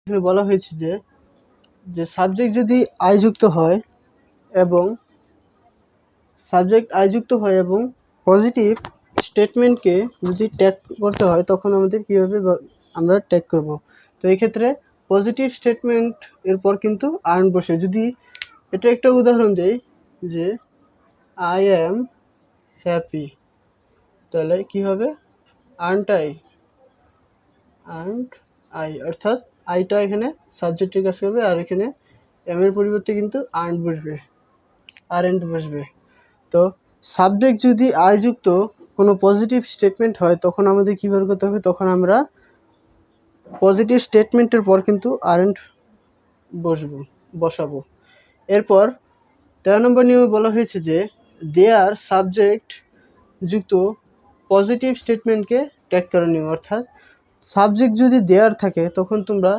এখানে বলা হয়েছে যে যে সাবজেক্ট যদি আই যুক্ত হয় এবং পজিটিভ স্টেটমেন্টকে যদি ট্যাগ করতে হয় তখন আমাদের কীভাবে আমরা ট্যাগ করব। তো এই ক্ষেত্রে পজিটিভ স্টেটমেন্ট এরপর কিন্তু আর্ন বসে। যদি এটা একটা উদাহরণ দেই যে আই অ্যাম হ্যাপি, তাহলে কি হবে আর্নড আই, অর্থাৎ আইটা এখানে সাবজেক্টের কাজ করবে আর এখানে এম এর পরিবর্তে কিন্তু আর্নড বসবে। তো সাবজেক্ট যদি আই যুক্ত কোনো পজিটিভ স্টেটমেন্ট হয় তখন আমাদের কী বের করতে হবে, তখন আমরা পজিটিভ স্টেটমেন্টের পর কিন্তু আর্নড বসাবো। এরপর 13 নম্বর নিয়মে বলা হয়েছে যে দেয়ার সাবজেক্ট যুক্ত পজিটিভ স্টেটমেন্টকে ট্যাগ করে নিও। অর্থাৎ সাবজেক্ট যদি দেয়ার থাকে তখন তোমরা